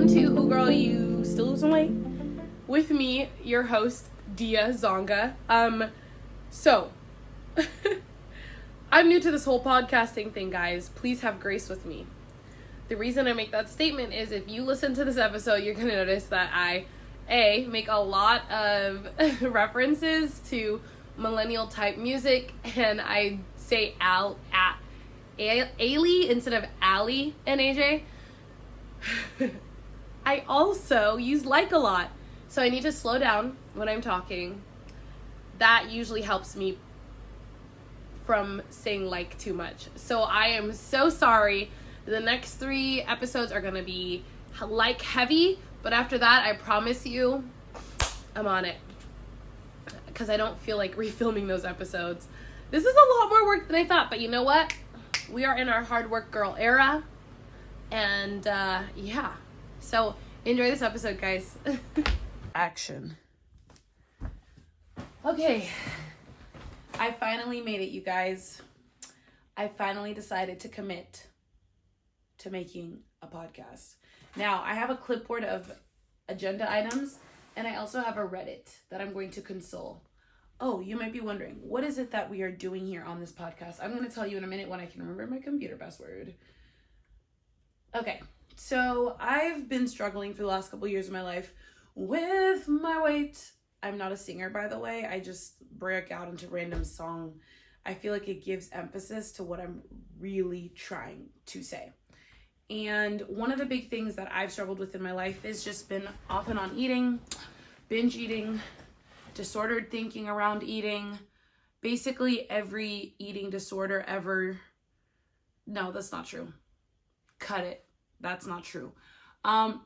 welcome to Ooh Girl, You Still Losing Weight? With me, your host, Dia Zonga. So, I'm new to this whole podcasting thing, guys. Please have grace with me. The reason I make that statement is if you listen to this episode, you're going to notice that I, make a lot of references to millennial type music, and I say Ailey instead of Allie and AJ. I also use like a lot, so I need to slow down when I'm talking. That usually helps me from saying like too much. So I am so sorry. The next 3 episodes are going to be like heavy, but after that, I promise you, I'm on it. Because I don't feel like refilming those episodes. This is a lot more work than I thought, but you know what? We are in our hard work girl era. And yeah. So enjoy this episode, guys. Action. Okay. I finally made it, you guys. I finally decided to commit to making a podcast. Now, I have a clipboard of agenda items, and I also have a Reddit that I'm going to console. Oh, you might be wondering, what is it that we are doing here on this podcast? I'm going to tell you in a minute when I can remember my computer password. Okay, so I've been struggling for the last couple years of my life with my weight. I'm not a singer, by the way. I just break out into random song. I feel like it gives emphasis to what I'm really trying to say. And one of the big things that I've struggled with in my life has just been off and on eating, binge eating, disordered thinking around eating, basically every eating disorder ever. No, that's not true. Cut it. That's not true.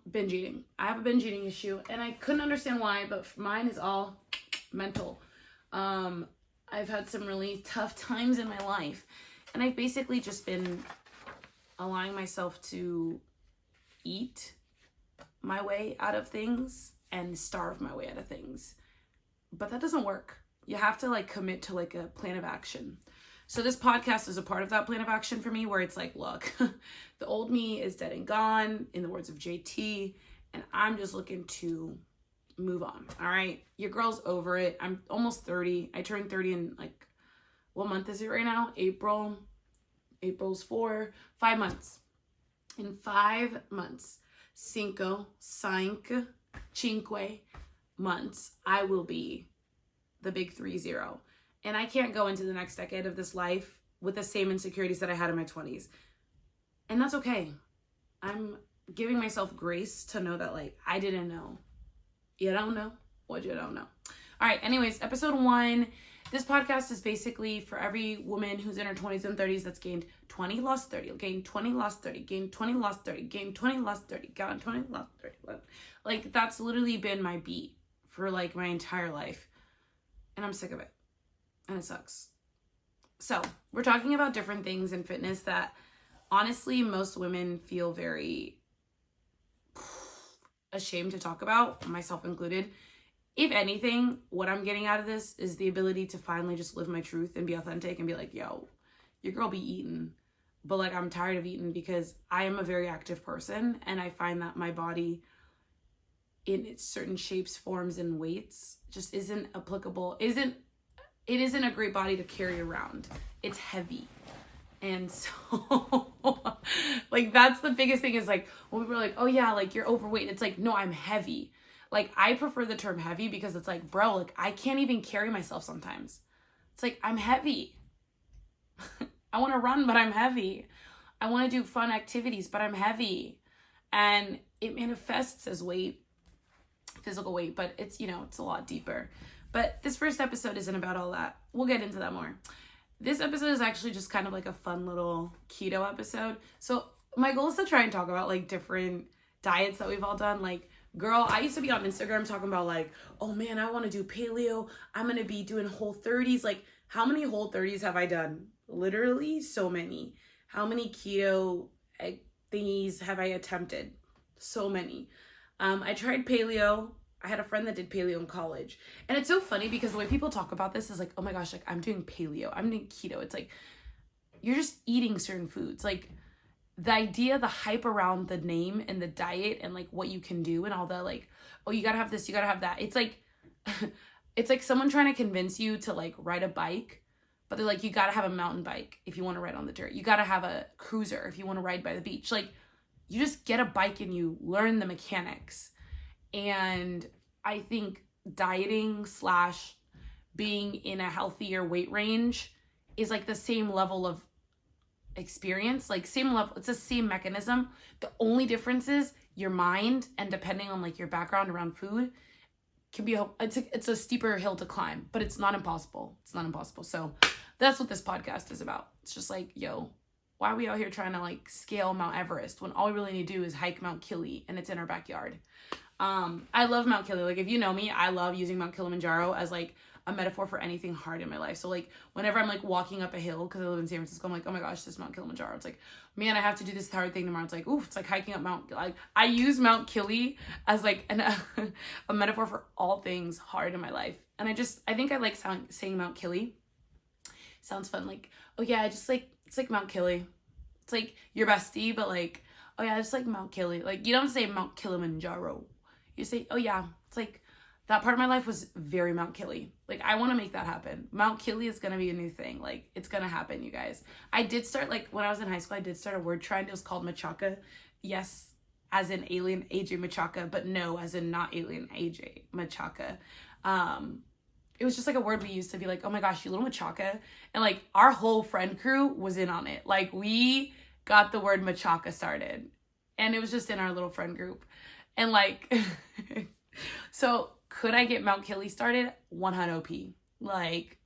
Binge eating. I have a binge eating issue, and I couldn't understand why, but mine is all mental. I've had some really tough times in my life, and I've basically just been allowing myself to eat my way out of things and starve my way out of things. But that doesn't work. You have to commit to a plan of action. So this podcast is a part of that plan of action for me, where it's like, look, the old me is dead and gone, in the words of JT, and I'm just looking to move on. All right. Your girl's over it. I'm almost 30. I turned 30 in what month is it right now? April. April's 5 months. In 5 months, cinque months, I will be the big 30. And I can't go into the next decade of this life with the same insecurities that I had in my 20s. And that's okay. I'm giving myself grace to know that I didn't know. You don't know what you don't know. All right. Anyways, episode 1. This podcast is basically for every woman who's in her 20s and 30s that's gained 20, lost 30, gained 20, lost 30, gained 20, lost 30, gained 20, lost 30, gained 20, lost 30. That's literally been my beat for my entire life. And I'm sick of it. And it sucks. So we're talking about different things in fitness that honestly most women feel very ashamed to talk about, myself included. If anything, what I'm getting out of this is the ability to finally just live my truth and be authentic and be like, yo, your girl be eating. But I'm tired of eating because I am a very active person, and I find that my body in its certain shapes, forms, and weights just isn't applicable, it isn't a great body to carry around. It's heavy. And so, that's the biggest thing is when people are like, oh yeah, you're overweight. It's no, I'm heavy. I prefer the term heavy because it's bro, I can't even carry myself sometimes. It's I'm heavy. I want to run, but I'm heavy. I want to do fun activities, but I'm heavy. And it manifests as weight, physical weight, but it's, it's a lot deeper. But this first episode isn't about all that. We'll get into that more. This episode is actually just kind of a fun little keto episode. So my goal is to try and talk about different diets that we've all done. Girl, I used to be on Instagram talking about oh man, I want to do paleo. I'm going to be doing Whole30s. How many Whole30s have I done? Literally so many. How many keto thingies have I attempted? So many. I tried paleo. I had a friend that did paleo in college. And it's so funny because the way people talk about this is oh my gosh, I'm doing paleo. I'm doing keto. It's you're just eating certain foods. the idea, the hype around the name and the diet and like what you can do and all the like, oh, you gotta have this, you gotta have that. It's like, it's like someone trying to convince you to like ride a bike, but they're like, you gotta have a mountain bike if you want to ride on the dirt. You gotta have a cruiser if you want to ride by the beach. Like, you just get a bike and you learn the mechanics. And I think dieting / being in a healthier weight range is like the same level of experience, like same level. It's the same mechanism. The only difference is your mind, and depending on like your background around food, can be it's a steeper hill to climb, but it's not impossible. It's not impossible. So that's what this podcast is about. It's just like, yo, why are we out here trying to like scale Mount Everest when all we really need to do is hike Mount Kili and it's in our backyard? I love Mount Kili. Like, if you know me, I love using Mount Kilimanjaro as like a metaphor for anything hard in my life. So like whenever I'm like walking up a hill, because I live in San Francisco, I'm like, oh my gosh, this is Mount Kilimanjaro. It's like, man, I have to do this hard thing tomorrow. It's like, oof, it's like hiking up Mount, like I use Mount Kili as like a metaphor for all things hard in my life. And I think I like saying Mount Kili. Sounds fun. Like, oh yeah, it's like Mount Kili. It's like your bestie, but like, oh yeah, it's like Mount Kili. Like, you don't say Mount Kilimanjaro. You say, oh yeah, it's like that part of my life was very Mount Kili. Like, I want to make that happen. Mount Kili is going to be a new thing. Like, it's going to happen, you guys. I did start, like, when I was in high school, I did start a word trend. It was called machaca. Yes, as in alien AJ Machaca, but no, as in not alien AJ Machaca. It was just like a word we used to be like, oh my gosh, you little machaca. And like our whole friend crew was in on it. Like, we got the word machaca started, and it was just in our little friend group. And like, so could I get Mount Kili started? 100p. Like,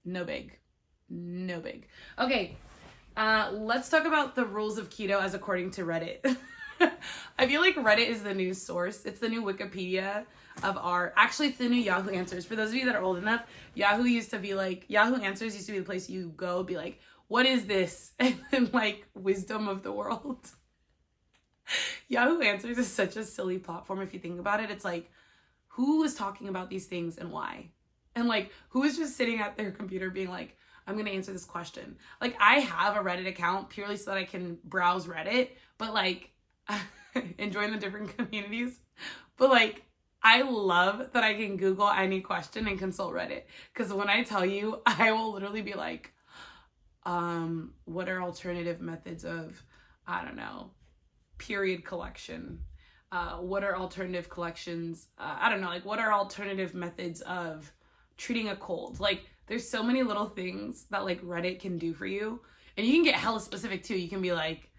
no big. Okay, let's talk about the rules of keto as according to Reddit. I feel like Reddit is the news source. It's the new Wikipedia of actually it's the new Yahoo Answers. For those of you that are old enough, Yahoo Answers used to be the place you go, be like, what is this? And then like wisdom of the world. Yahoo Answers is such a silly platform if you think about it. It's like, who was talking about these things and why? And like, who is just sitting at their computer being like, I'm going to answer this question. Like, I have a Reddit account purely so that I can browse Reddit, but like, and join the different communities. But like, I love that I can Google any question and consult Reddit. Because when I tell you, I will literally be like, what are alternative methods of, I don't know, period collection? What are alternative collections? I don't know, like, what are alternative methods of treating a cold? Like, there's so many little things that like Reddit can do for you. And you can get hella specific too. You can be like,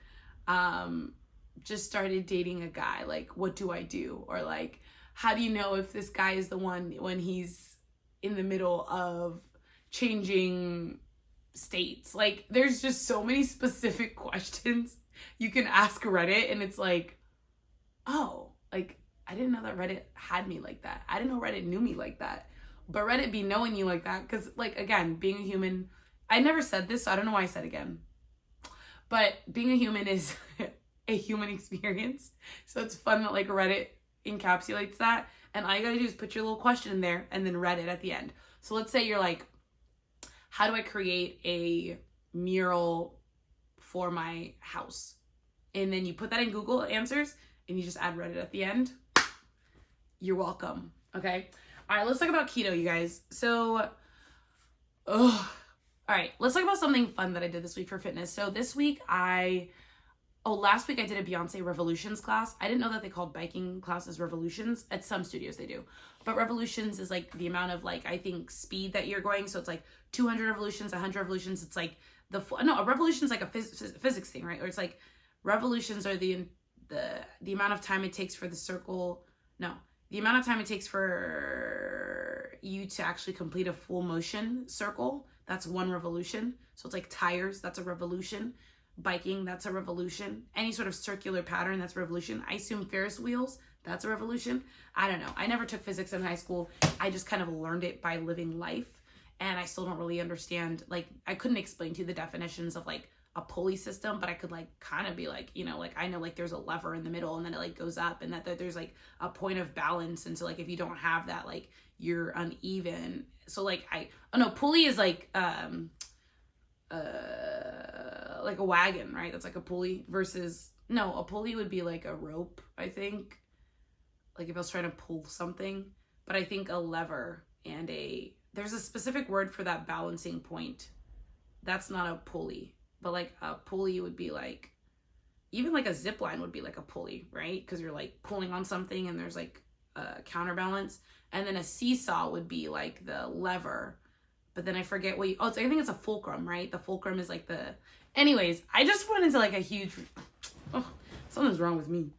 just started dating a guy. Like, what do I do? Or like, how do you know if this guy is the one when he's in the middle of changing states? Like, there's just so many specific questions you can ask Reddit, and it's like, oh, like, I didn't know that Reddit had me like that. I didn't know Reddit knew me like that. But Reddit be knowing you like that, because like, again, being a human, I never said this, so I don't know why I said it again. But being a human is a human experience. So it's fun that like Reddit encapsulates that. And all you gotta do is put your little question in there and then Reddit at the end. So let's say you're like, how do I create a mural for my house? And then you put that in Google Answers and you just add Reddit at the end. You're welcome. Okay. All right, let's talk about keto, you guys. So, all right, let's talk about something fun that I did this week for fitness. So this week last week I did a Beyonce Revolutions class. I didn't know that they called biking classes revolutions. At some studios they do. But revolutions is like the amount of like, I think, speed that you're going. So it's like 200 revolutions, 100 revolutions. It's like a revolution is like a physics thing, right? Or it's like revolutions are the amount of time it takes for the amount of time it takes for you to actually complete a full motion circle. That's one revolution. So it's like tires, that's a revolution. Biking, that's a revolution. Any sort of circular pattern, that's a revolution. I assume Ferris wheels, that's a revolution. I don't know. I never took physics in high school. I just kind of learned it by living life. And I still don't really understand, like, I couldn't explain to you the definitions of like a pulley system, but I could like kind of be like, you know, like I know like there's a lever in the middle and then it like goes up, and that there's like a point of balance. And so like if you don't have that, like you're uneven. So like pulley is like like a wagon, right? That's like a pulley versus, no, a pulley would be like a rope, I think. Like if I was trying to pull something. But I think a lever and there's a specific word for that balancing point. That's not a pulley. But like a pulley would be like, even like a zip line would be like a pulley, right? Because you're like pulling on something and there's like a counterbalance. And then a seesaw would be like the lever. But then I forget what I think it's a fulcrum, right? The fulcrum is like anyways, I just went into like a huge, something's wrong with me.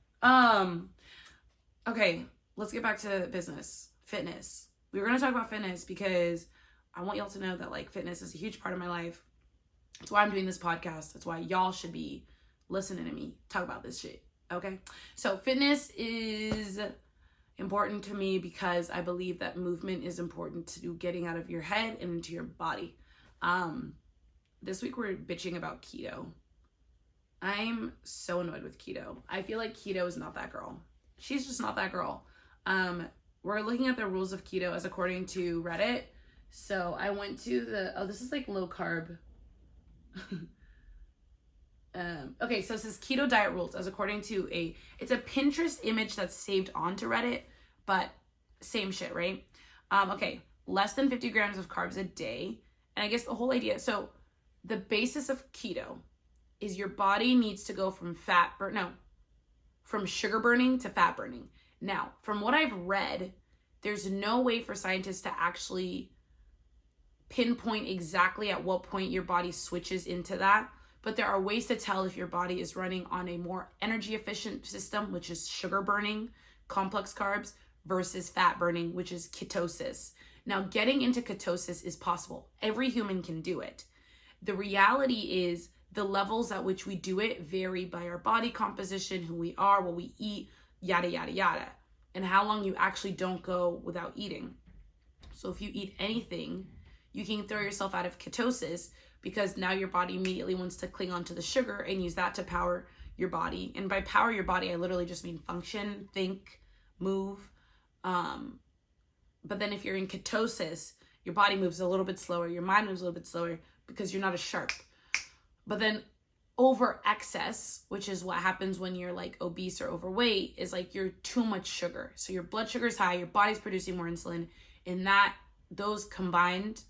Okay, let's get back to business, fitness. We were going to talk about fitness because I want y'all to know that like fitness is a huge part of my life. That's why I'm doing this podcast. That's why y'all should be listening to me talk about this shit. Okay. So fitness is important to me because I believe that movement is important to getting out of your head and into your body. This week we're bitching about keto. I'm so annoyed with keto. I feel like keto is not that girl. She's just not that girl. We're looking at the rules of keto as according to Reddit. So I went to this is like low carb. Okay, so it says keto diet rules as according to it's a Pinterest image that's saved onto Reddit, but same shit, right? Okay, less than 50 grams of carbs a day. And I guess the whole idea, so the basis of keto is your body needs to go from from sugar burning to fat burning. Now, from what I've read, there's no way for scientists to actually pinpoint exactly at what point your body switches into that. But there are ways to tell if your body is running on a more energy efficient system, which is sugar burning, complex carbs, versus fat burning, which is ketosis. Now, getting into ketosis is possible. Every human can do it. The reality is the levels at which we do it vary by our body composition, who we are, what we eat, yada, yada, yada, and how long you actually don't go without eating. So if you eat anything, you can throw yourself out of ketosis because now your body immediately wants to cling onto the sugar and use that to power your body. And by power your body, I literally just mean function, think, move. But then if you're in ketosis, your body moves a little bit slower, your mind moves a little bit slower because you're not as sharp. But then over excess, which is what happens when you're like obese or overweight, is like you're too much sugar. So your blood sugar is high, your body's producing more insulin, and those combined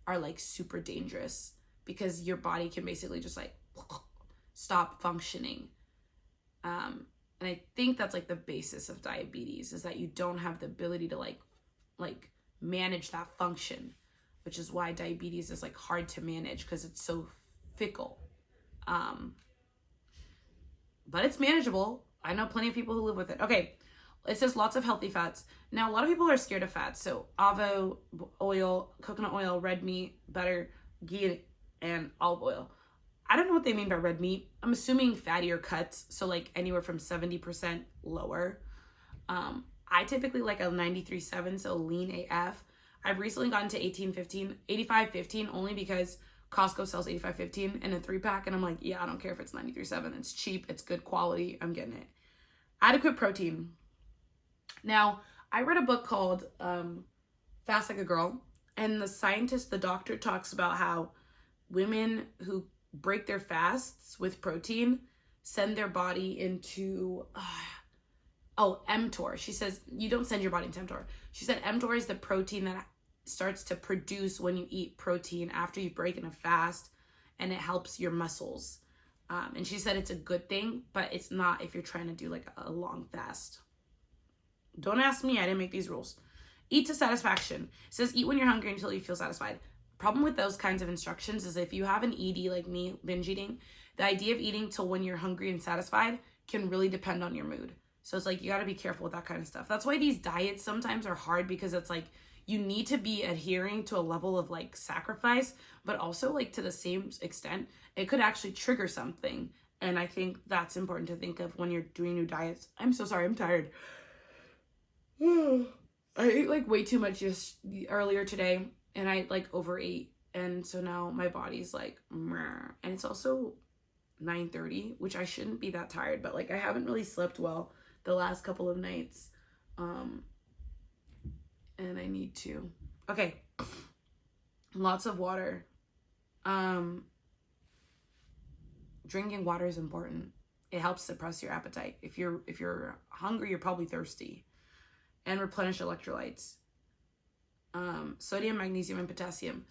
are like super dangerous because your body can basically just like stop functioning. And I think that's like the basis of diabetes, is that you don't have the ability to like manage that function, which is why diabetes is like hard to manage because it's so fickle. But it's manageable. I know plenty of people who live with it. Okay, it says lots of healthy fats. Now, a lot of people are scared of fats. So avocado oil, coconut oil, red meat, butter, ghee, and olive oil. I don't know what they mean by red meat. I'm assuming fattier cuts, so like anywhere from 70% lower. I typically like a 93.7, so lean AF. I've recently gotten to 85.15 only because Costco sells 85.15 in a 3-pack, and I'm like, yeah, I don't care if it's 93.7. It's cheap, it's good quality, I'm getting it. Adequate protein. Now, I read a book called Fast Like a Girl, and the doctor talks about how women who break their fasts with protein send their body into mTOR. She says you don't send your body into mTOR. She said mTOR is the protein that starts to produce when you eat protein after you break in a fast, and it helps your muscles. And she said it's a good thing, but it's not if you're trying to do like a long fast. Don't ask me, I didn't make these rules. Eat to satisfaction. It says eat when you're hungry until you feel satisfied. Problem with those kinds of instructions is if you have an ED like me, binge eating, the idea of eating till when you're hungry and satisfied can really depend on your mood. So it's like you got to be careful with that kind of stuff. That's why these diets sometimes are hard, because it's like you need to be adhering to a level of like sacrifice, but also like to the same extent, it could actually trigger something. And I think that's important to think of when you're doing new diets. I'm so sorry, I'm tired. I ate like way too much just earlier today, and I like overate, and so now my body's like meh. And it's also 9:30, which I shouldn't be that tired, but like I haven't really slept well the last couple of nights, and I need to. Okay, lots of water. drinking water is important. It helps suppress your appetite. If you're hungry, you're probably thirsty. And replenish electrolytes. Sodium, magnesium, and potassium.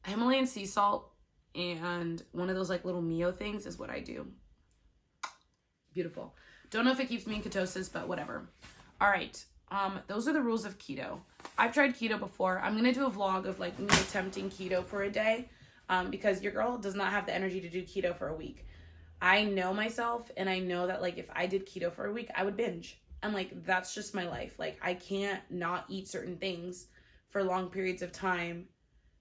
Himalayan sea salt and one of those like little Mio things is what I do. Beautiful. Don't know if it keeps me in ketosis, but whatever. All right. Those are the rules of keto. I've tried keto before. I'm gonna do a vlog of like me attempting keto for a day, because your girl does not have the energy to do keto for a week. I know myself, and I know that like if I did keto for a week, I would binge. And like that's just my life. Like I can't not eat certain things for long periods of time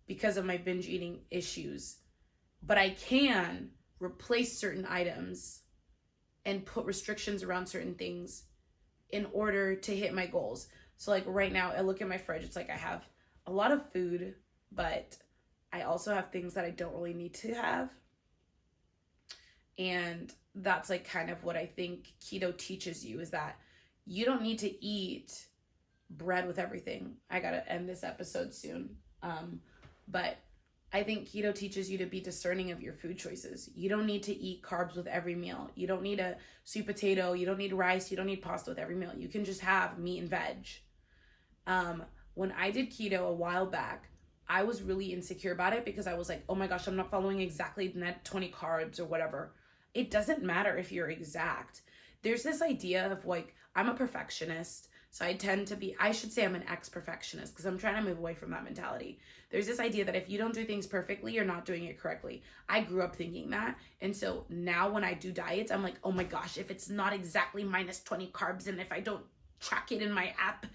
because of my binge eating issues. But I can replace certain items and put restrictions around certain things in order to hit my goals. So like right now, I look at my fridge, it's like I have a lot of food, but I also have things that I don't really need to have. And that's like kind of what I think keto teaches you, is that you don't need to eat bread with everything. I gotta end this episode soon. But I think keto teaches you to be discerning of your food choices. You don't need to eat carbs with every meal. You don't need a sweet potato. You don't need rice. You don't need pasta with every meal. You can just have meat and veg. When I did keto a while back, I was really insecure about it because I was like, oh my gosh, I'm not following exactly net 20 carbs or whatever. It doesn't matter if you're exact. There's this idea of like, I'm a perfectionist. So I tend to be, I should say I'm an ex-perfectionist because I'm trying to move away from that mentality. There's this idea that if you don't do things perfectly, you're not doing it correctly. I grew up thinking that. And so now when I do diets, I'm like, oh my gosh, if it's not exactly minus 20 carbs and if I don't track it in my app,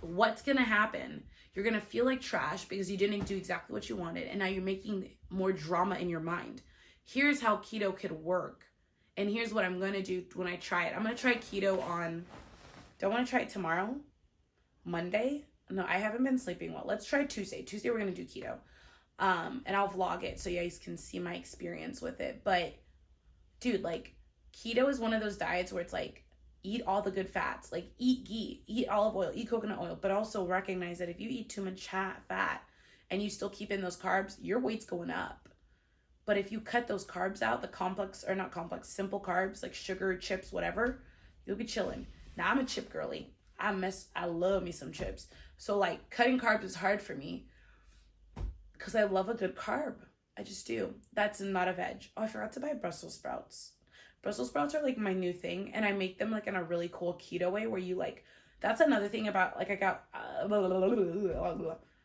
what's going to happen? You're going to feel like trash because you didn't do exactly what you wanted. And now you're making more drama in your mind. Here's how keto could work. And here's what I'm going to do when I try it. I'm going to try keto on... Do I want to try it tomorrow? Monday? No, I haven't been sleeping well. Let's try Tuesday. Tuesday we're going to do keto. And I'll vlog it so you guys can see my experience with it. But, dude, like, keto is one of those diets where it's like, eat all the good fats. Like, eat ghee, eat olive oil, eat coconut oil. But also recognize that if you eat too much fat and you still keep in those carbs, your weight's going up. But if you cut those carbs out, the complex, or not complex, simple carbs, like sugar, chips, whatever, you'll be chilling. Now, I'm a chip girly. I love me some chips. So, like, cutting carbs is hard for me because I love a good carb. I just do. That's not a veg. Oh, I forgot to buy Brussels sprouts. Brussels sprouts are, like, my new thing, and I make them, like, in a really cool keto way where you, like, that's another thing about, like,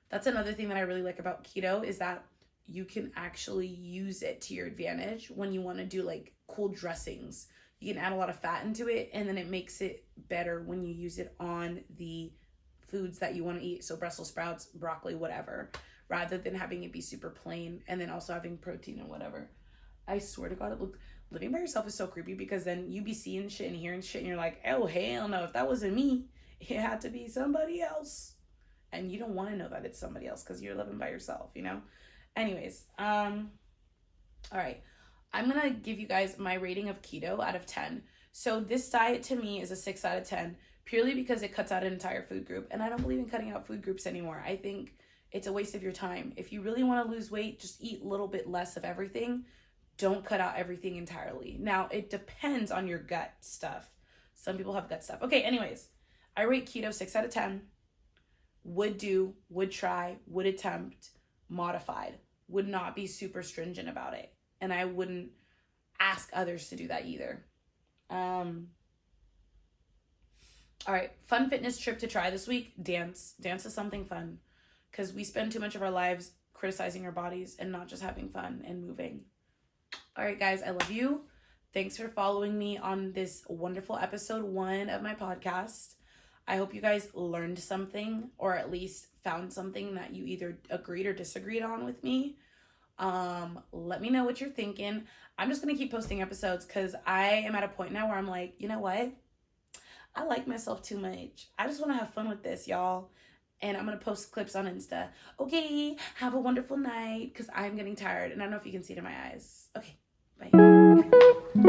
that's another thing that I really like about keto is that you can actually use it to your advantage when you want to do, like, cool dressings. You can add a lot of fat into it, and then it makes it better when you use it on the foods that you want to eat. So Brussels sprouts, broccoli, whatever, rather than having it be super plain and then also having protein and whatever. I swear to God, living by yourself is so creepy because then you be seeing shit and hearing shit and you're like, oh, hell no, if that wasn't me, it had to be somebody else. And you don't want to know that it's somebody else because you're living by yourself, you know? Anyways, all right. I'm going to give you guys my rating of keto out of 10. So this diet to me is a 6 out of 10 purely because it cuts out an entire food group. And I don't believe in cutting out food groups anymore. I think it's a waste of your time. If you really want to lose weight, just eat a little bit less of everything. Don't cut out everything entirely. Now, it depends on your gut stuff. Some people have gut stuff. Okay, anyways, I rate keto 6 out of 10. Would do, would try, would attempt, modified. Would not be super stringent about it. And I wouldn't ask others to do that either. All right, fun fitness trip to try this week. Dance. Dance is something fun because we spend too much of our lives criticizing our bodies and not just having fun and moving. All right, guys, I love you. Thanks for following me on this wonderful episode 1 of my podcast. I hope you guys learned something or at least found something that you either agreed or disagreed on with me. Let me know what you're thinking. I'm just gonna keep posting episodes because I am at a point now where I'm like, you know what? I like myself too much. I just want to have fun with this, y'all. And I'm gonna post clips on Insta. Okay, have a wonderful night because I'm getting tired and I don't know if you can see it in my eyes. Okay, bye.